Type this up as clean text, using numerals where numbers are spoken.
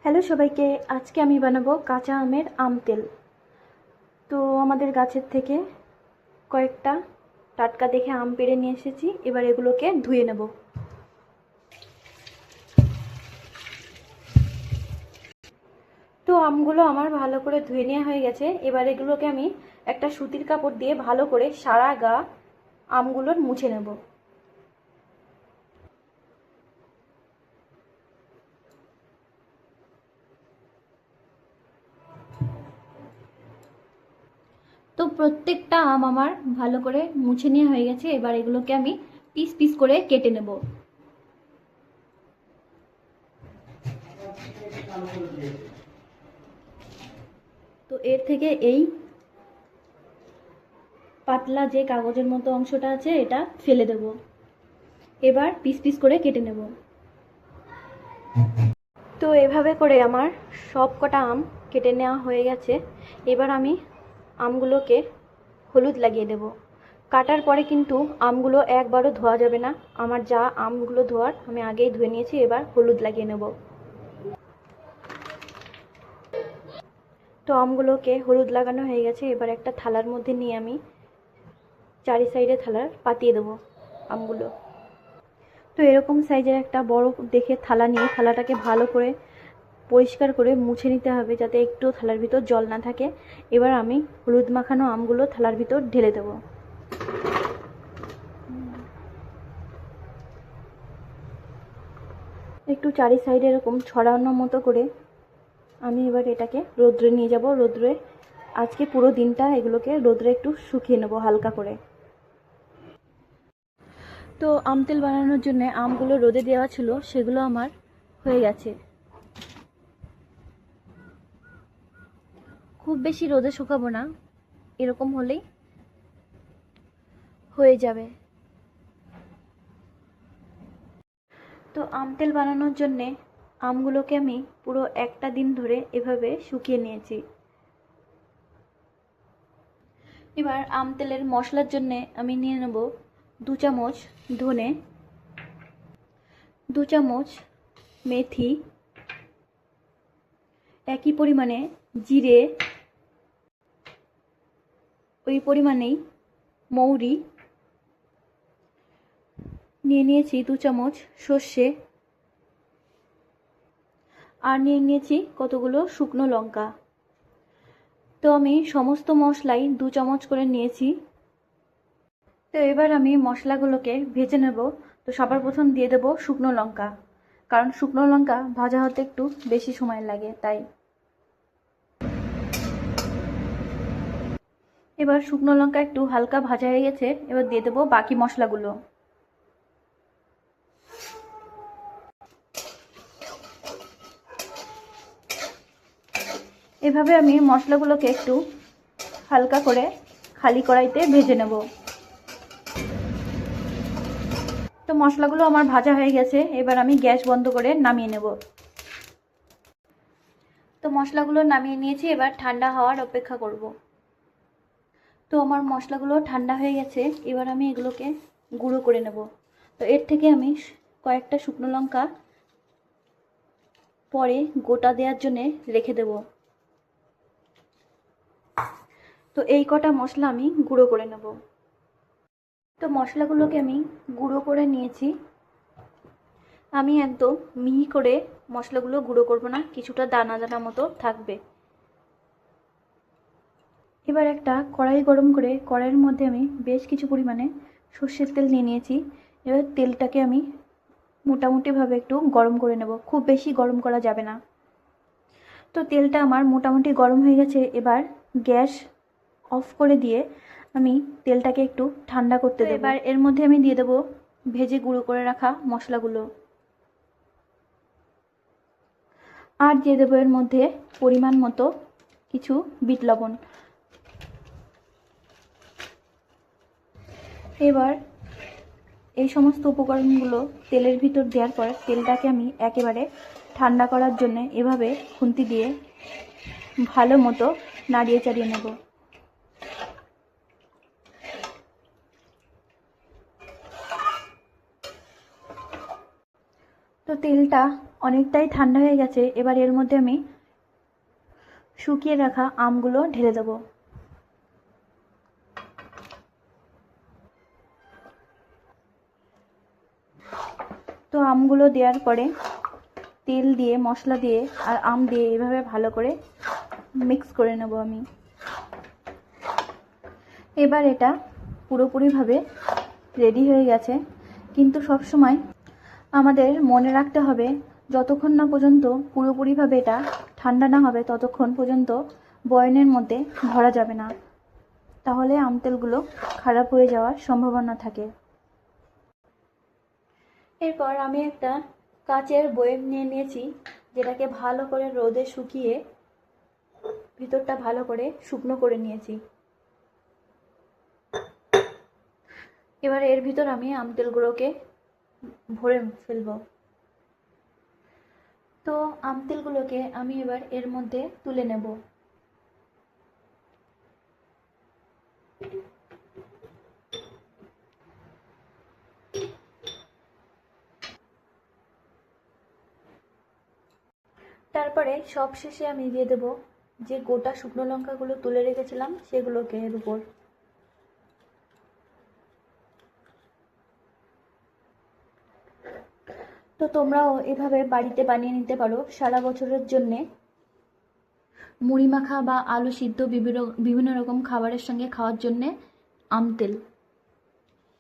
Hello সবাইকে, আজকে আমি বানাবো কাঁচা আমের আম তেল। তো আমাদের গাছের থেকে কয়েকটা টাটকা দেখে আম পেড়ে নিয়ে এসেছি। এবার এগুলোকে ধুয়ে নেব। তো আমগুলো আমার ভালো করে ধুয়ে নেওয়া হয়ে গেছে। এবার এগুলোকে আমি একটা সুতির কাপড় দিয়ে ভালো করে সারা গা আমগুলোর মুছে নেব। তো প্রত্যেকটা আম আমার ভালো করে মুছে নেওয়া হয়ে গেছে। এবার এগুলোকে আমি পিস পিস করে কেটে নেব। তো এর থেকে এই পাতলা যে কাগজের মতো অংশটা আছে এটা ফেলে দেব। এবার পিস পিস করে কেটে নেব। তো এভাবে করে আমার সব কটা আম কেটে নেওয়া হয়ে গেছে। এবার আমি আমগুলোকে হলুদ লাগিয়ে দেব। কাটার পরে কিন্তু আমগুলো একবারও ধোয়া যাবে না। আমার যা আমগুলো ধোয়ার আমি আগেই ধুয়ে নিয়েছি। এবার হলুদ লাগিয়ে নেব। তো আমগুলোকে হলুদ লাগানো হয়ে গেছে। এবার একটা থালার মধ্যে নিয়ে আমি চারি সাইডে থালার পাতিয়ে দেবো আমগুলো। তো এরকম সাইজের একটা বড় দেখে থালা নিয়ে থালাটাকে ভালো করে পরিষ্কার করে মুছে নিতে হবে, যাতে একটু থালার ভিতর জল না থাকে। এবার আমি হলুদ মাখানো আমগুলো থালার ভিতর ঢেলে দেব। একটু চারি সাইডে এরকম ছড়ানোর মতো করে আমি এবার এটাকে রোদ্রে নিয়ে যাব। রোদ্রে আজকে পুরো দিনটা এগুলোকে রোদ্রে একটু শুকিয়ে নেব হালকা করে। তো আম তেল বানানোর জন্য আমগুলো রোদে দেওয়া ছিল, সেগুলো আমার হয়ে গেছে। খুব বেশি রোদে শুকাবো না, এরকম হলেই হয়ে যাবে। তো আম তেল বানানোর জন্যে আমগুলোকে আমি পুরো একটা দিন ধরে এভাবে শুকিয়ে নিয়েছি। এবার আম তেলের মশলার জন্যে আমি নিয়ে নেব 2 চামচ ধনে, 2 চামচ মেথি, একই পরিমাণে জিরে, ওই পরিমাণেই মৌরি নিয়ে নিয়েছি, 2 চামচ সর্ষে, আর নিয়ে নিয়েছি কতগুলো শুকনো লঙ্কা। তো আমি সমস্ত মশলাই 2 চামচ করে নিয়েছি। তো এবার আমি মশলাগুলোকে ভেজে নেব। তো সবার প্রথম দিয়ে দেব শুকনো লঙ্কা, কারণ শুকনো লঙ্কা ভাজা হতে একটু বেশি সময় লাগে তাই। এবার শুকনো লঙ্কা একটু হালকা ভাজা হয়ে গেছে। এবার দিয়ে দেব বাকি মশলাগুলো। এভাবে আমি মশলাগুলোকে একটু হালকা করে খালি কড়াইতে ভেজে নেব। তো মশলাগুলো আমার ভাজা হয়ে গেছে। এবার আমি গ্যাস বন্ধ করে নামিয়ে নেব। তো মশলাগুলো নামিয়ে নিয়েছি, এবার ঠান্ডা হওয়ার অপেক্ষা করব। তো আমার মশলাগুলো ঠান্ডা হয়ে গেছে। এবার আমি এগুলোকে গুঁড়ো করে নেব। তো এর থেকে আমি কয়েকটা শুকনো লঙ্কা পরে গোটা দেওয়ার জন্য রেখে দেব। তো এই কটা মশলা আমি গুঁড়ো করে নেব। তো মশলাগুলোকে আমি গুঁড়ো করে নিয়েছি। আমি একদম মিহি করে মশলাগুলো গুঁড়ো করব না, কিছুটা দানা দানা মতো থাকবে। এবার একটা কড়াই গরম করে কড়াইয়ের মধ্যে আমি বেশ কিছু পরিমাণে সর্ষের তেল নিয়ে নিয়েছি। এবার তেলটাকে আমি মোটামুটিভাবে একটু গরম করে নেব, খুব বেশি গরম করা যাবে না। তো তেলটা আমার মোটামুটি গরম হয়ে গেছে। এবার গ্যাস অফ করে দিয়ে আমি তেলটাকে একটু ঠান্ডা করতে দেব। এবার এর মধ্যে আমি দিয়ে দেব ভেজে গুঁড়ো করে রাখা মশলাগুলো, আর দিয়ে দেবো এর মধ্যে পরিমাণ মতো কিছু বিট লবণ। এবার এই সমস্ত উপকরণগুলো তেলের ভিতর দেওয়ার পর তেলটাকে আমি একেবারে ঠান্ডা করার জন্য এভাবে খুন্তি দিয়ে ভালো মতো নাড়িয়ে চাড়িয়ে নেব। তো তেলটা অনেকটাই ঠান্ডা হয়ে গেছে, এবার এর মধ্যে আমি শুকিয়ে রাখা আমগুলো ঢেলে দেবো। তো আমগুলো দেওয়ার পরে তেল দিয়ে, মশলা দিয়ে আর আম দিয়ে এভাবে ভালো করে মিক্স করে নেব আমি। এবার এটা পুরোপুরিভাবে রেডি হয়ে গেছে, কিন্তু সব সময় আমাদের মনে রাখতে হবে যতক্ষণ না পর্যন্ত পুরোপুরিভাবে এটা ঠান্ডা না হবে ততক্ষণ পর্যন্ত বয়মের মধ্যে ভরা যাবে না, তাহলে আম তেলগুলো খারাপ হয়ে যাওয়ার সম্ভাবনা থাকে। এরপর আমি একটা কাচের বয়ম নিয়ে নিয়েছি, যেটাকে ভালো করে রোদে শুকিয়ে ভিতরটা ভালো করে শুকনো করে নিয়েছি। এবার এর ভিতর আমি আম তেলগুলোকে ভরে ফেলবো। তো আম তেলগুলোকে আমি এবার এর মধ্যে তুলে নেব। তারপরে সবশেষে আমি দিয়ে দেব যে গোটা শুকনো লঙ্কাগুলো তুলে রেখেছিলাম সেগুলোকে এর উপর। তো তোমরাও এভাবে বাড়িতে বানিয়ে নিতে পারো সারা বছরের জন্যে মুড়ি মাখা বা আলু সিদ্ধ বিভিন্ন রকম খাবারের সঙ্গে খাওয়ার জন্যে আম তেল।